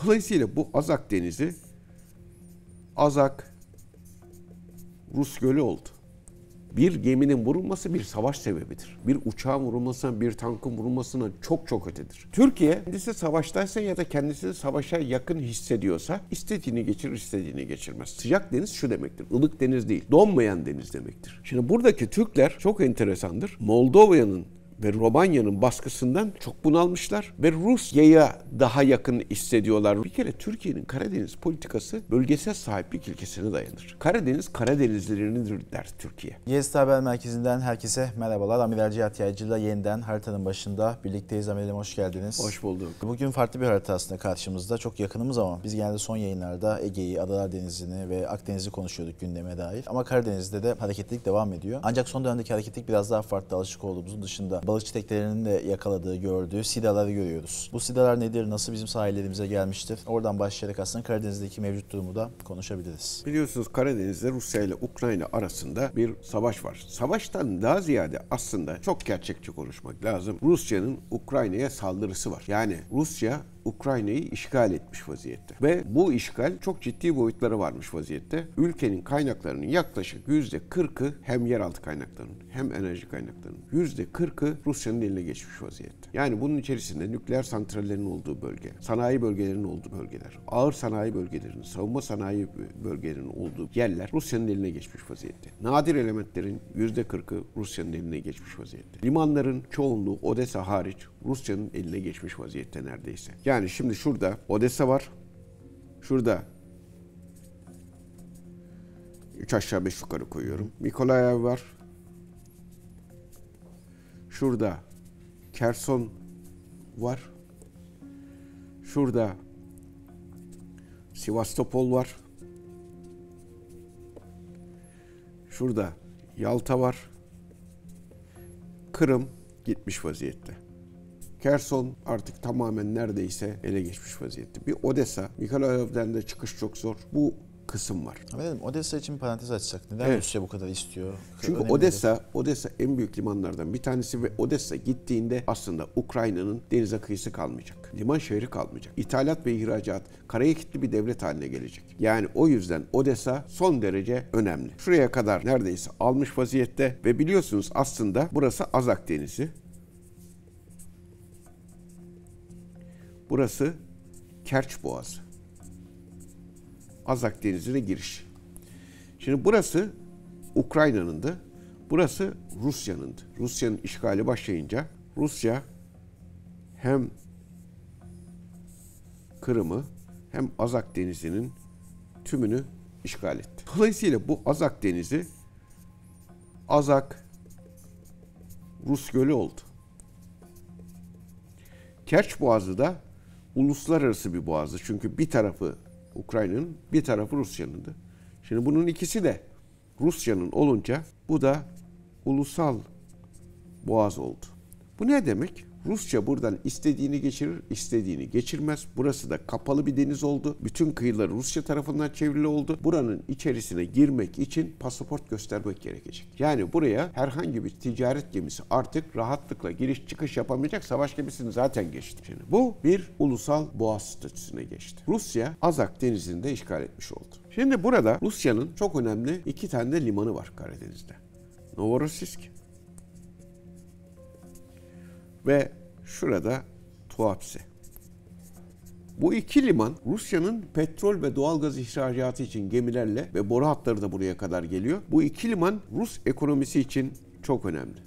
Dolayısıyla bu Azak Denizi, Azak Rus Gölü oldu. Bir geminin vurulması bir savaş sebebidir. Bir uçağın vurulmasından, bir tankın vurulmasından çok çok ötedir. Türkiye kendisi savaştaysa ya da kendisini savaşa yakın hissediyorsa istediğini geçirir, istediğini geçirmez. Sıcak deniz şu demektir, ılık deniz değil, donmayan deniz demektir. Şimdi buradaki Türkler çok enteresandır. Moldova'nın ve Romanya'nın baskısından çok bunalmışlar ve Rusya'ya daha yakın hissediyorlar. Bir kere Türkiye'nin Karadeniz politikası bölgesel sahiplik ilkesine dayanır. Karadeniz, Karadenizlilerinindir der Türkiye. YST Haber Merkezi'nden herkese merhabalar. Amiral Cihat Yaycı'yla yeniden haritanın başında birlikteyiz. Amirim hoş geldiniz. Hoş bulduk. Bugün farklı bir harita aslında karşımızda. Çok yakınımız ama biz genelde son yayınlarda Ege'yi, Adalar Denizi'ni ve Akdeniz'i konuşuyorduk gündeme dair. Ama Karadeniz'de de hareketlilik devam ediyor. Ancak son dönemdeki hareketlilik biraz daha farklı, alışık olduğumuzun dışında. Balıkçı teknelerinin de yakaladığı, gördüğü sidaları görüyoruz. Bu sidalar nedir, nasıl bizim sahillerimize gelmiştir? Oradan başlayarak aslında Karadeniz'deki mevcut durumu da konuşabiliriz. Biliyorsunuz Karadeniz'de Rusya ile Ukrayna arasında bir savaş var. Savaştan daha ziyade aslında çok gerçekçi konuşmak lazım. Rusya'nın Ukrayna'ya saldırısı var. Yani Rusya Ukrayna'yı işgal etmiş vaziyette. Ve bu işgal çok ciddi boyutlara varmış vaziyette. Ülkenin kaynaklarının yaklaşık %40'ı hem yeraltı kaynaklarının hem enerji kaynaklarının %40'ı Rusya'nın eline geçmiş vaziyette. Yani bunun içerisinde nükleer santrallerin olduğu bölge, sanayi bölgelerinin olduğu bölgeler, ağır sanayi bölgelerinin, savunma sanayi bölgelerinin olduğu yerler Rusya'nın eline geçmiş vaziyette. Nadir elementlerin %40'ı Rusya'nın eline geçmiş vaziyette. Limanların çoğunluğu Odessa hariç Rusya'nın eline geçmiş vaziyette neredeyse. Yani şimdi şurada Odessa var. Şurada 3 aşağı 5 yukarı koyuyorum. Mikolaev var. Şurada Kerson var. Şurada Sivastopol var. Şurada Yalta var. Kırım gitmiş vaziyette. Kerson artık tamamen neredeyse ele geçmiş vaziyette. Bir Odessa, Mikolaev'den de çıkış çok zor. Bu kısım var. Efendim, Odessa için bir parantez açsak. Neden Rusya bu kadar istiyor? Çünkü Odessa en büyük limanlardan bir tanesi ve Odessa gittiğinde aslında Ukrayna'nın denize kıyısı kalmayacak. Liman şehri kalmayacak. İthalat ve ihracat karaya kilitli bir devlet haline gelecek. Yani o yüzden Odessa son derece önemli. Şuraya kadar neredeyse almış vaziyette ve biliyorsunuz aslında burası Azak Denizi. Burası Kerç Boğazı. Azak Denizi'ne giriş. Şimdi burası Ukrayna'nındı. Burası Rusya'nındı. Rusya'nın işgali başlayınca Rusya hem Kırım'ı hem Azak Denizi'nin tümünü işgal etti. Dolayısıyla bu Azak Denizi Azak Rus Gölü oldu. Kerç Boğazı da uluslararası bir boğazdı. Çünkü bir tarafı Ukrayna'nın, bir tarafı Rusya'nındı. Şimdi bunun ikisi de Rusya'nın olunca bu da ulusal boğaz oldu. Bu ne demek? Rusya buradan istediğini geçirir, istediğini geçirmez. Burası da kapalı bir deniz oldu. Bütün kıyıları Rusya tarafından çevrili oldu. Buranın içerisine girmek için pasaport göstermek gerekecek. Yani buraya herhangi bir ticaret gemisi artık rahatlıkla giriş çıkış yapamayacak. Savaş gemisini zaten geçti. Şimdi bu bir ulusal boğaz statüsüne geçti. Rusya Azak Denizi'ni de işgal etmiş oldu. Şimdi burada Rusya'nın çok önemli 2 tane de limanı var Karadeniz'de. Novorossiysk ve şurada Tuapse. Bu 2 liman Rusya'nın petrol ve doğalgaz ihracatı için gemilerle ve boru hatları da buraya kadar geliyor. Bu 2 liman Rus ekonomisi için çok önemli.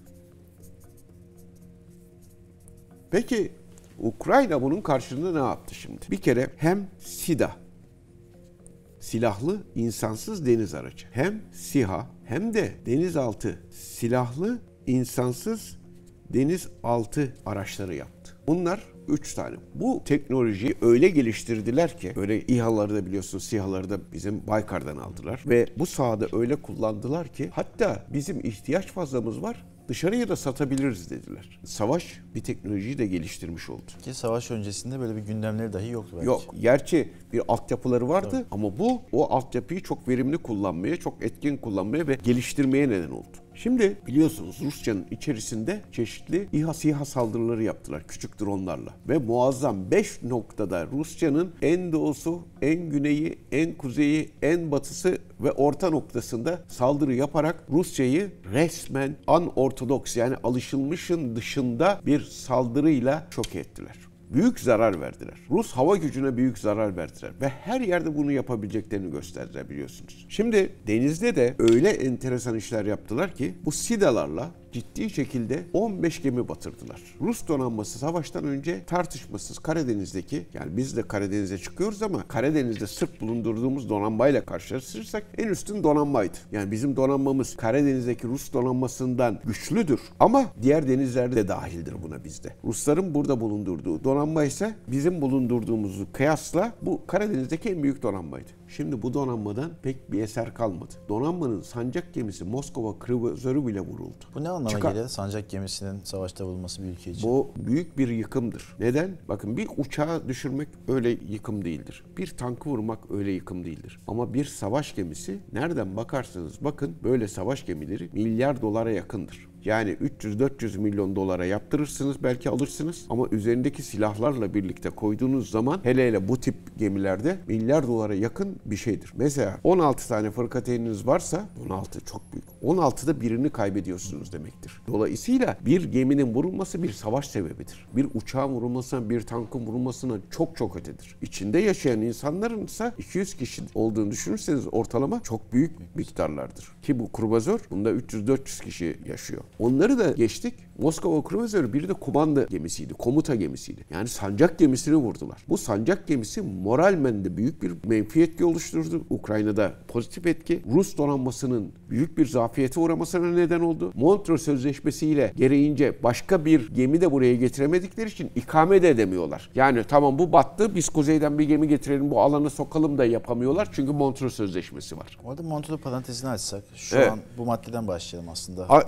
Peki Ukrayna bunun karşılığında ne yaptı şimdi? Bir kere hem SİDA, silahlı insansız deniz aracı, hem SİHA hem de denizaltı silahlı insansız denizaltı araçları yaptı. Bunlar 3 tane. Bu teknolojiyi öyle geliştirdiler ki, böyle İHA'ları da biliyorsunuz, SİHA'ları da bizim Baykar'dan aldılar ve bu sahada öyle kullandılar ki hatta bizim ihtiyaç fazlamız var, dışarıya da satabiliriz dediler. Savaş bir teknolojiyi de geliştirmiş oldu. Ki savaş öncesinde böyle bir gündemleri dahi yoktu belki. Yok. Gerçi bir altyapıları vardı ama bu o altyapıyı çok verimli kullanmaya, çok etkin kullanmaya ve geliştirmeye neden oldu. Şimdi biliyorsunuz Rusya'nın içerisinde çeşitli İHA SİHA saldırıları yaptılar küçük dronlarla. Ve muazzam 5 noktada Rusya'nın en doğusu, en güneyi, en kuzeyi, en batısı ve orta noktasında saldırı yaparak Rusya'yı resmen anortodoks, yani alışılmışın dışında bir saldırıyla şok ettiler. Büyük zarar verdiler. Rus hava gücüne büyük zarar verdiler. Ve her yerde bunu yapabileceklerini gösterdiler, biliyorsunuz. Şimdi denizde de öyle enteresan işler yaptılar ki bu SİDA'larla ciddi şekilde 15 gemi batırdılar. Rus donanması savaştan önce tartışmasız Karadeniz'deki, yani biz de Karadeniz'e çıkıyoruz ama Karadeniz'de sırf bulundurduğumuz donanmayla karşılaştırırsak en üstün donanmaydı. Yani bizim donanmamız Karadeniz'deki Rus donanmasından güçlüdür ama diğer denizlerde de dahildir buna bizde. Rusların burada bulundurduğu donanma ise bizim bulundurduğumuzu kıyasla bu Karadeniz'deki en büyük donanmaydı. Şimdi bu donanmadan pek bir eser kalmadı. Donanmanın sancak gemisi Moskova kruvazörü bile vuruldu. Bu ne anlama geliyor? Sancak gemisinin savaşta bulunması bir ülke için. Bu büyük bir yıkımdır. Neden? Bakın, bir uçağı düşürmek öyle yıkım değildir. Bir tankı vurmak öyle yıkım değildir. Ama bir savaş gemisi, nereden bakarsanız bakın, böyle savaş gemileri milyar dolara yakındır. Yani 300-400 milyon dolara yaptırırsınız, belki alırsınız ama üzerindeki silahlarla birlikte koyduğunuz zaman, hele bu tip gemilerde milyar dolara yakın bir şeydir. Mesela 16 tane fırkateyniniz varsa, 16 çok büyük. 16'da birini kaybediyorsunuz demektir. Dolayısıyla bir geminin vurulması bir savaş sebebidir. Bir uçağın vurulmasına, bir tankın vurulmasına çok çok ötedir. İçinde yaşayan insanların ise 200 kişi olduğunu düşünürseniz ortalama çok büyük miktarlardır. Ki bu kruvazör, bunda 300-400 kişi yaşıyor. Onları da geçtik. Moskova kruvazörü bir de kumanda gemisiydi, komuta gemisiydi. Yani sancak gemisini vurdular. Bu sancak gemisi moralmen de büyük bir menfi etki oluşturdu. Ukrayna'da pozitif etki. Rus donanmasının büyük bir zafiyete uğramasına neden oldu. Montreux Sözleşmesi ile gereğince başka bir gemi de buraya getiremedikleri için ikame de edemiyorlar. Yani tamam, bu battı, biz kuzeyden bir gemi getirelim, bu alana sokalım da yapamıyorlar. Çünkü Montreux Sözleşmesi var. Orada Montreux parantezini açsak, şu Evet. an bu maddeden başlayalım aslında.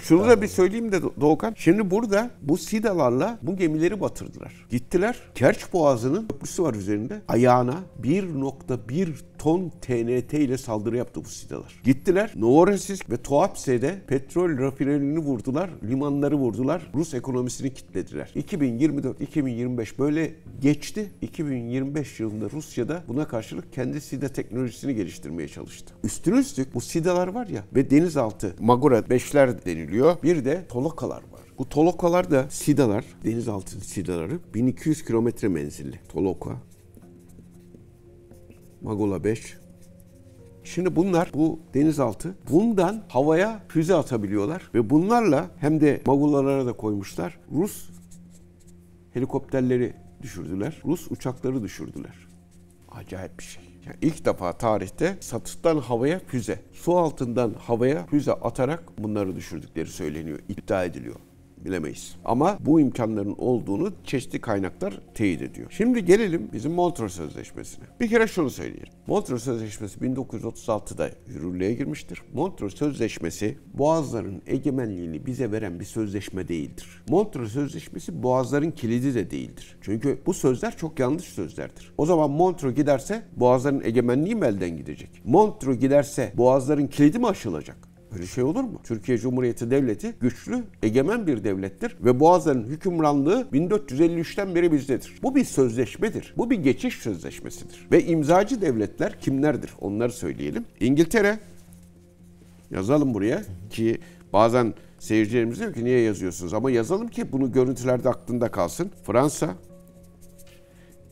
Şunu da bir söyleyeyim de Doğukan. Şimdi burada bu SİDA'larla bu gemileri batırdılar. Gittiler, Kerç Boğazı'nın köprüsü var üzerinde. Ayağına 1.1 ton TNT ile saldırı yaptı bu SİDA'lar. Gittiler, Novorossiysk ve Tuapse'de petrol rafinerilerini vurdular, limanları vurdular, Rus ekonomisini kilitlediler. 2024-2025 böyle geçti. 2025 yılında Rusya'da buna karşılık kendi SİDA teknolojisini geliştirmeye çalıştı. Üstüne üstlük bu SİDA'lar var ya ve denizaltı Magora 5'ler deniliyor. Bir de Tolokalar var. Bu Tolokalar da SİDA'lar, denizaltı SİDA'ları 1200 kilometre menzilli. Toloka, Magola 5. Şimdi bunlar, bu denizaltı, bundan havaya füze atabiliyorlar ve bunlarla hem de Magolalara da koymuşlar. Rus helikopterleri düşürdüler, Rus uçakları düşürdüler. Acayip bir şey. Yani ilk defa tarihte satıştan havaya füze, su altından havaya füze atarak bunları düşürdükleri söyleniyor, iddia ediliyor. Bilemeyiz. Ama bu imkanların olduğunu çeşitli kaynaklar teyit ediyor. Şimdi gelelim bizim Montreux Sözleşmesi'ne. Bir kere şunu söyleyelim. Montreux Sözleşmesi 1936'da yürürlüğe girmiştir. Montreux Sözleşmesi boğazların egemenliğini bize veren bir sözleşme değildir. Montreux Sözleşmesi boğazların kilidi de değildir. Çünkü bu sözler çok yanlış sözlerdir. O zaman Montreux giderse boğazların egemenliği mi elden gidecek? Montreux giderse boğazların kilidi mi aşılacak? Böyle şey olur mu? Türkiye Cumhuriyeti Devleti güçlü, egemen bir devlettir ve boğazların hükümranlığı 1453'ten beri bizdedir. Bu bir sözleşmedir. Bu bir geçiş sözleşmesidir. Ve imzacı devletler kimlerdir? Onları söyleyelim. İngiltere, yazalım buraya ki bazen seyircilerimiz diyor ki niye yazıyorsunuz? Ama yazalım ki bunu görüntülerde aklında kalsın. Fransa,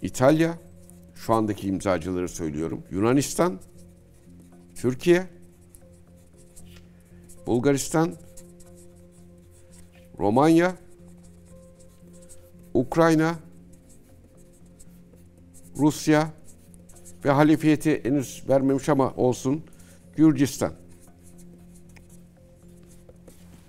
İtalya, şu andaki imzacıları söylüyorum. Yunanistan, Türkiye, Bulgaristan, Romanya, Ukrayna, Rusya ve halifiyeti henüz vermemiş ama olsun, Gürcistan.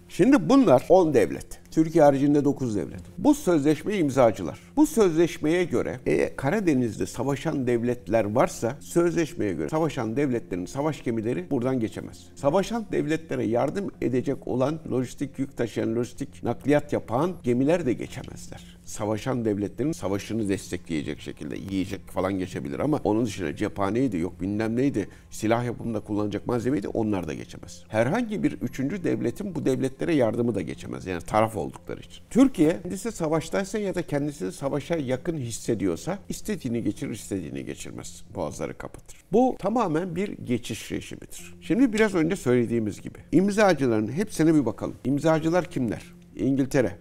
Şimdi bunlar 10 devlet. Türkiye haricinde 9 devlet. Bu sözleşmeyi imzacılar. Bu sözleşmeye göre Karadeniz'de savaşan devletler varsa sözleşmeye göre savaşan devletlerin savaş gemileri buradan geçemez. Savaşan devletlere yardım edecek olan lojistik yük taşıyan, lojistik nakliyat yapan gemiler de geçemezler. savaşan devletlerin savaşını destekleyecek şekilde yiyecek falan geçebilir ama onun dışında cephaneydi, yok bilmem neydi, silah yapımında kullanacak malzemeydi, onlar da geçemez. Herhangi bir üçüncü devletin bu devletlere yardımı da geçemez. Yani taraf oldukları için. Türkiye kendisi savaştaysa ya da kendisini savaşa yakın hissediyorsa istediğini geçirir, istediğini geçirmez. Boğazları kapatır. Bu tamamen bir geçiş rejimidir. Şimdi biraz önce söylediğimiz gibi imzacıların hepsine bir bakalım. İmzacılar kimler? İngiltere,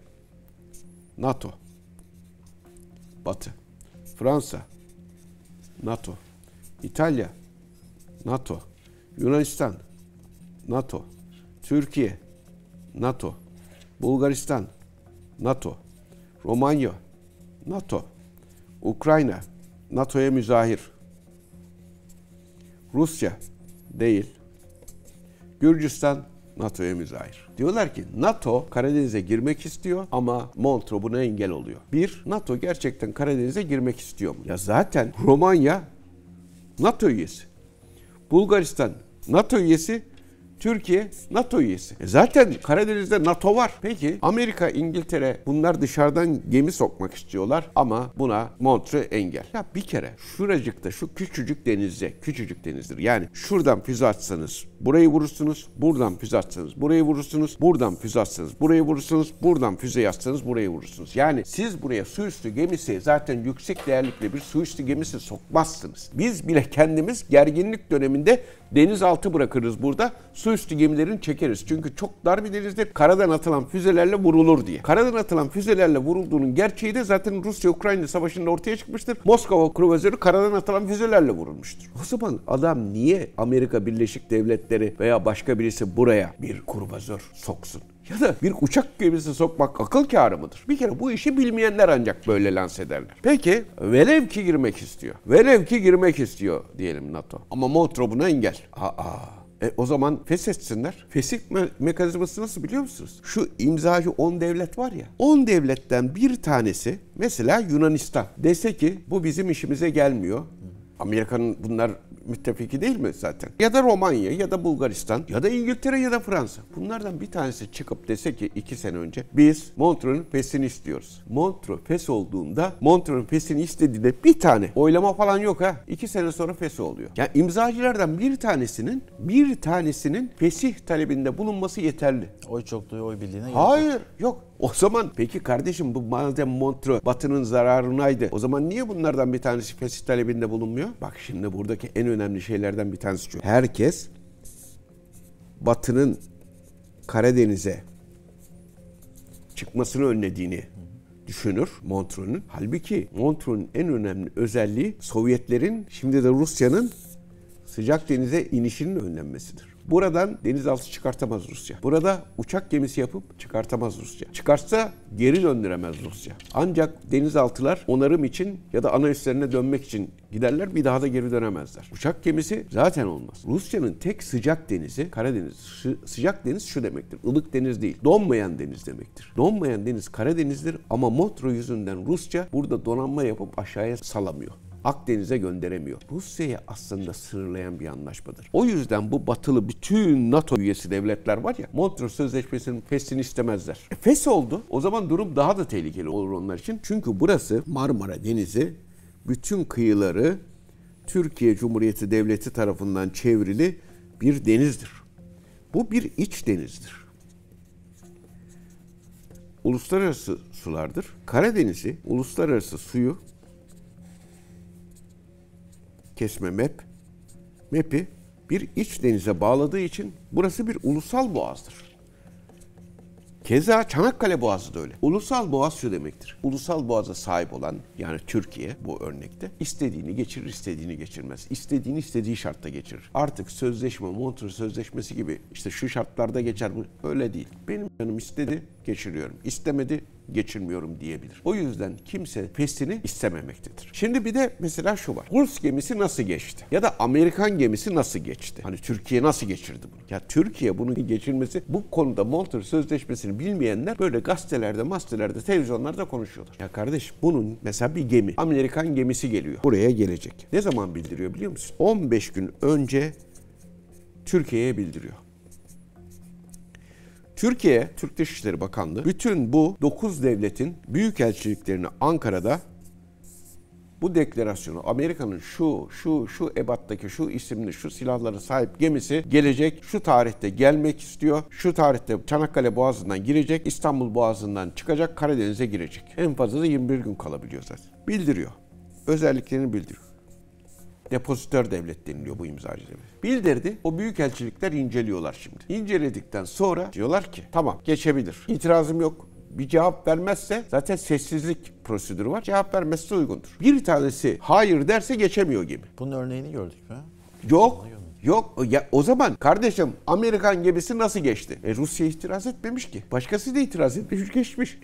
NATO, Batı, Fransa, NATO, İtalya, NATO, Yunanistan, NATO, Türkiye, NATO, Bulgaristan, NATO, Romanya, NATO, Ukrayna, NATO'ya müzahir, Rusya değil, Gürcistan, NATO'ya müzahir. Diyorlar ki NATO Karadeniz'e girmek istiyor ama Montreux buna engel oluyor. Bir, NATO gerçekten Karadeniz'e girmek istiyor mu? Ya zaten Romanya NATO üyesi, Bulgaristan NATO üyesi, Türkiye NATO üyesi. Zaten Karadeniz'de NATO var. Peki Amerika, İngiltere bunlar dışarıdan gemi sokmak istiyorlar ama buna Montreux engel. Ya bir kere şuracıkta şu küçücük denizde, küçücük denizdir. Yani şuradan füze atsanız burayı vurursunuz, buradan füze atsanız burayı vurursunuz, buradan füze atsanız burayı vurursunuz, buradan füze atsanız burayı vurursunuz. Yani siz buraya su üstü gemisi, zaten yüksek değerlikli bir su üstü gemisi sokmazsınız. Biz bile kendimiz gerginlik döneminde denizaltı bırakırız burada. Su üstü gemilerini çekeriz. Çünkü çok dar bir denizde karadan atılan füzelerle vurulur diye. Karadan atılan füzelerle vurulduğunun gerçeği de zaten Rusya-Ukrayna savaşında ortaya çıkmıştır. Moskova kruvazörü karadan atılan füzelerle vurulmuştur. O zaman adam niye Amerika Birleşik Devletleri veya başka birisi buraya bir kruvazör soksun? Ya da bir uçak gemisi sokmak akıl kârı mıdır? Bir kere bu işi bilmeyenler ancak böyle lanse ederler. Peki velev ki girmek istiyor. Velev ki girmek istiyor diyelim NATO. Ama Montreux buna engel. O zaman feshetsinler. Fesih mekanizması nasıl biliyor musunuz? Şu imzacı 10 devlet var ya. 10 devletten bir tanesi mesela Yunanistan dese ki bu bizim işimize gelmiyor. Amerika'nın bunlar müttefiki değil mi zaten? Ya da Romanya ya da Bulgaristan ya da İngiltere ya da Fransa. Bunlardan bir tanesi çıkıp dese ki 2 sene önce biz Montreux'un fesini istiyoruz. Montreux fes olduğunda Montreux'un fesini istediğinde bir tane oylama falan yok ha. 2 sene sonra fesi oluyor. Yani imzacılardan bir tanesinin fesih talebinde bulunması yeterli. Oy çokluğu, oy birliğine gerek Hayır, yok. O zaman peki kardeşim bu madem Montreux Batı'nın zararınaydı, o zaman niye bunlardan bir tanesi fesih talebinde bulunmuyor? Bak şimdi buradaki en önemli şeylerden bir tanesi şu. Herkes Batı'nın Karadeniz'e çıkmasını önlediğini düşünür Montreux'un. Halbuki Montreux'un en önemli özelliği Sovyetlerin, şimdi de Rusya'nın sıcak denize inişinin önlenmesidir. Buradan denizaltı çıkartamaz Rusya. Burada uçak gemisi yapıp çıkartamaz Rusya. Çıkarsa geri döndüremez Rusya. Ancak denizaltılar onarım için ya da ana üslerine dönmek için giderler, bir daha da geri dönemezler. Uçak gemisi zaten olmaz. Rusya'nın tek sıcak denizi Karadeniz. Sıcak deniz şu demektir. Ilık deniz değil. Donmayan deniz demektir. Donmayan deniz Karadeniz'dir ama Montreux yüzünden Rusya burada donanma yapıp aşağıya salamıyor. Akdeniz'e gönderemiyor. Rusya'yı aslında sınırlayan bir anlaşmadır. O yüzden bu batılı bütün NATO üyesi devletler var ya, Montreux Sözleşmesi'nin fesini istemezler. Fes oldu. O zaman durum daha da tehlikeli olur onlar için. Çünkü burası Marmara Denizi, bütün kıyıları Türkiye Cumhuriyeti Devleti tarafından çevrili bir denizdir. Bu bir iç denizdir. Uluslararası sulardır. Karadeniz'i, uluslararası suyu kesme MEP'i bir iç denize bağladığı için burası bir ulusal boğazdır. Keza Çanakkale Boğazı da öyle. Ulusal boğaz şu demektir. Ulusal boğaza sahip olan, yani Türkiye bu örnekte, istediğini geçirir, istediğini geçirmez. İstediğini istediği şartta geçirir. Artık sözleşme, Montreux Sözleşmesi gibi işte şu şartlarda geçer, bu öyle değil. Benim canım istedi, geçiriyorum. İstemedi, geçirmiyorum diyebilir. O yüzden kimse fesini istememektedir. Şimdi bir de mesela şu var. Rus gemisi nasıl geçti? Ya da Amerikan gemisi nasıl geçti? Hani Türkiye nasıl geçirdi bunu? Ya Türkiye bunu geçirmesi, bu konuda Montreux Sözleşmesi'ni bilmeyenler böyle gazetelerde, televizyonlarda konuşuyorlar. Ya kardeş, bunun mesela bir gemi, Amerikan gemisi geliyor. Buraya gelecek. Ne zaman bildiriyor biliyor musun? 15 gün önce Türkiye'ye bildiriyor. Türkiye, Türk Dışişleri Bakanlığı bütün bu 9 devletin büyükelçiliklerini Ankara'da bu deklarasyonu Amerika'nın şu ebattaki şu isimli şu silahlara sahip gemisi gelecek, şu tarihte gelmek istiyor, şu tarihte Çanakkale Boğazı'ndan girecek, İstanbul Boğazı'ndan çıkacak, Karadeniz'e girecek. En fazla da 21 gün kalabiliyor zaten. Bildiriyor. Özelliklerini bildiriyor. Depozitör devlet deniliyor bu imzacı devlet. Bildirdi. O büyükelçilikler inceliyorlar şimdi. İnceledikten sonra diyorlar ki tamam geçebilir. İtirazım yok. Bir cevap vermezse zaten sessizlik prosedürü var. Cevap vermezse uygundur. Bir tanesi hayır derse geçemiyor gibi. Bunun örneğini gördük mü? Yok. Yok. Ya, o zaman kardeşim Amerikan gemisi nasıl geçti? Rusya itiraz etmemiş ki. Başkası da itiraz etmiş, geçmiş.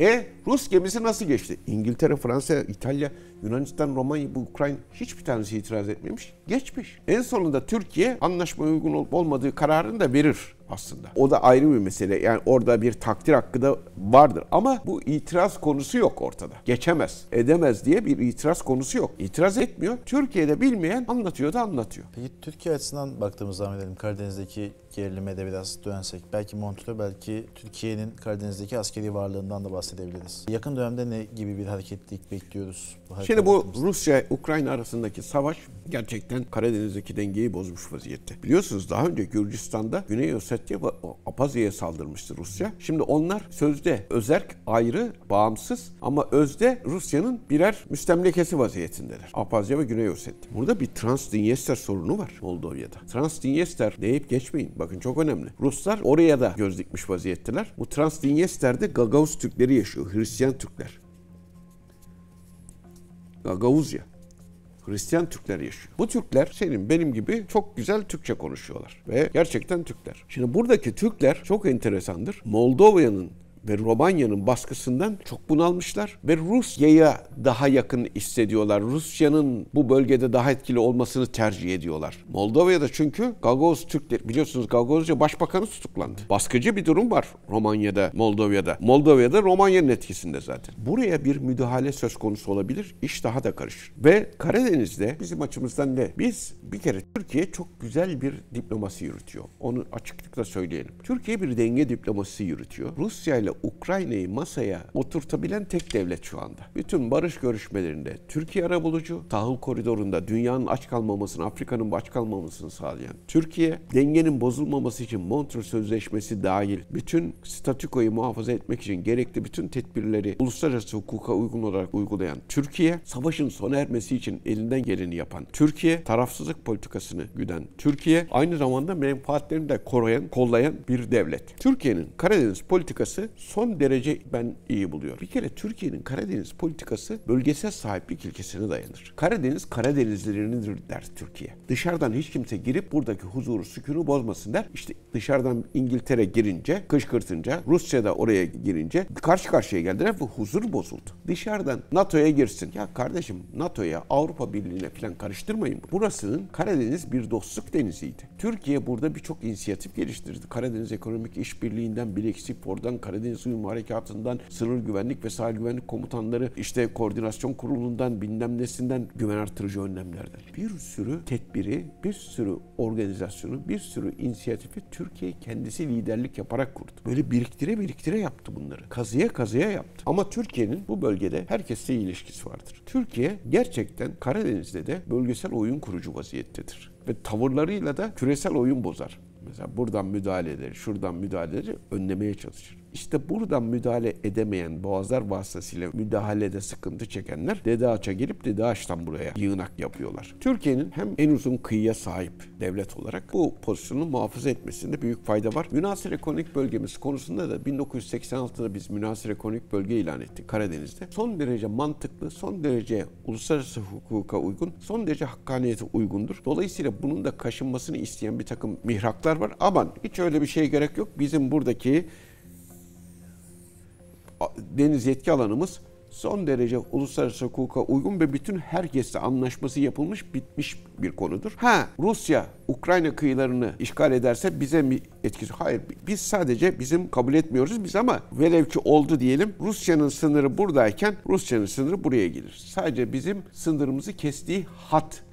Rus gemisi nasıl geçti? İngiltere, Fransa, İtalya, Yunanistan, Romanya, bu Ukrayna hiçbir tanesi itiraz etmemiş. Geçmiş. En sonunda Türkiye anlaşmaya uygun olup olmadığı kararını da verir aslında. O da ayrı bir mesele. Yani orada bir takdir hakkı da vardır. Ama bu itiraz konusu yok ortada. Geçemez, edemez diye bir itiraz konusu yok. İtiraz etmiyor. Türkiye'de bilmeyen anlatıyor da anlatıyor. Peki Türkiye açısından baktığımız zaman edelim. Karadeniz'deki gerilime de biraz dönsek. Belki Montreux, belki Türkiye'nin Karadeniz'deki askeri varlığından da bahsedebiliriz. Yakın dönemde ne gibi bir hareketlilik bekliyoruz? Şimdi bu Rusya-Ukrayna arasındaki savaş gerçekten Karadeniz'deki dengeyi bozmuş vaziyette. Biliyorsunuz daha önce Gürcistan'da Güney Ossetya ve Apazya'ya saldırmıştı Rusya. Şimdi onlar sözde özerk ayrı, bağımsız ama özde Rusya'nın birer müstemlekesi vaziyetindeler. Apazya ve Güney Ossetya. Burada bir Transdinyester sorunu var Moldova'da. Transdinyester deyip geçmeyin. Bakın çok önemli. Ruslar oraya da göz dikmiş vaziyetteler. Bu Transdinyester'de Gagavuz Türkleri yaşıyor. Hristiyan Türkler. Gagavuzya. Hristiyan Türkler yaşıyor. Bu Türkler senin benim gibi çok güzel Türkçe konuşuyorlar. Ve gerçekten Türkler. Şimdi buradaki Türkler çok enteresandır. Moldova'nın ve Romanya'nın baskısından çok bunalmışlar ve Rusya'ya daha yakın hissediyorlar. Rusya'nın bu bölgede daha etkili olmasını tercih ediyorlar. Moldova'da çünkü Gagavuz Türkler, biliyorsunuz Gagavuzca başbakanı tutuklandı. Baskıcı bir durum var Romanya'da, Moldova'da. Moldova'da Romanya'nın etkisinde zaten. Buraya bir müdahale söz konusu olabilir. İş daha da karışır. Ve Karadeniz'de bizim açımızdan ne? Biz bir kere Türkiye çok güzel bir diplomasi yürütüyor. Onu açıklıkla söyleyelim. Türkiye bir denge diplomasisi yürütüyor. Rusya ile Ukrayna'yı masaya oturtabilen tek devlet şu anda. Bütün barış görüşmelerinde Türkiye arabulucu, tahıl koridorunda dünyanın aç kalmamasını, Afrika'nın aç kalmamasını sağlayan Türkiye, dengenin bozulmaması için Montreux Sözleşmesi dahil bütün statükoyu muhafaza etmek için gerekli bütün tedbirleri uluslararası hukuka uygun olarak uygulayan Türkiye, savaşın sona ermesi için elinden geleni yapan Türkiye, tarafsızlık politikasını güden Türkiye, aynı zamanda menfaatlerini de kollayan bir devlet. Türkiye'nin Karadeniz politikası son derece ben iyi buluyorum. Bir kere Türkiye'nin Karadeniz politikası bölgesel sahiplik ilkesine dayanır. Karadeniz Karadenizlilerindir der Türkiye. Dışarıdan hiç kimse girip buradaki huzuru, sükûnu bozmasın der. İşte dışarıdan İngiltere girince, kışkırtınca, Rusya da oraya girince karşı karşıya geldiler ve huzur bozuldu. Dışarıdan NATO'ya girsin. Ya kardeşim NATO'ya, Avrupa Birliği'ne falan karıştırmayın. Burasının Karadeniz bir dostluk deniziydi. Türkiye burada birçok inisiyatif geliştirdi. Karadeniz Ekonomik İşbirliği'nden, Bilexipfor'dan, Karadeniz Uyum Harekatı'ndan, Sınır Güvenlik ve Sahil Güvenlik Komutanları, işte Koordinasyon Kurulu'ndan, bilmem nesinden, güven artırıcı önlemlerden. Bir sürü tedbiri, bir sürü organizasyonu, bir sürü inisiyatifi Türkiye kendisi liderlik yaparak kurdu. Böyle biriktire yaptı bunları. Kazıya yaptı. Ama Türkiye'nin bu bölgede herkesle ilişkisi vardır. Türkiye gerçekten Karadeniz'de de bölgesel oyun kurucu vaziyettedir. Ve tavırlarıyla da küresel oyun bozar. Mesela buradan müdahaleleri, şuradan müdahaleleri önlemeye çalışır. İşte buradan müdahale edemeyen, boğazlar vasıtasıyla müdahalede sıkıntı çekenler Dede Ağaç'a gelip Dede Ağaç'tan buraya yığınak yapıyorlar. Türkiye'nin hem en uzun kıyıya sahip devlet olarak bu pozisyonu muhafaza etmesinde büyük fayda var. Münhasır ekonomik bölgemiz konusunda da 1986'da biz münhasır ekonomik bölge ilan ettik Karadeniz'de. Son derece mantıklı, son derece uluslararası hukuka uygun, son derece hakkaniyete uygundur. Dolayısıyla bunun da kaşınmasını isteyen bir takım mihraklar var. Aman hiç öyle bir şeye gerek yok. Bizim buradaki deniz yetki alanımız son derece uluslararası hukuka uygun ve bütün herkesle anlaşması yapılmış, bitmiş bir konudur. Rusya Ukrayna kıyılarını işgal ederse bize mi etkisi? Hayır, biz sadece bizim kabul etmiyoruz biz ama velev ki oldu diyelim. Rusya'nın sınırı buradayken Rusya'nın sınırı buraya gelir. Sadece bizim sınırımızı kestiği hat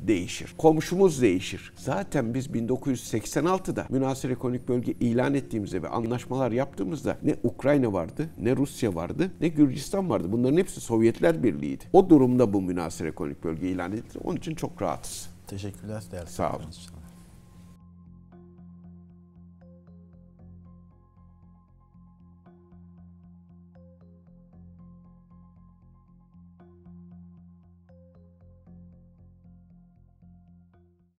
değişir. Komşumuz değişir. Zaten biz 1986'da münhasır ekonomik bölge ilan ettiğimizde ve anlaşmalar yaptığımızda ne Ukrayna vardı, ne Rusya vardı, ne Gürcistan vardı. Bunların hepsi Sovyetler Birliği'ydi. O durumda bu münhasır ekonomik bölge ilan edildi. Onun için çok rahatız. Teşekkürler değerli. Sağ olun.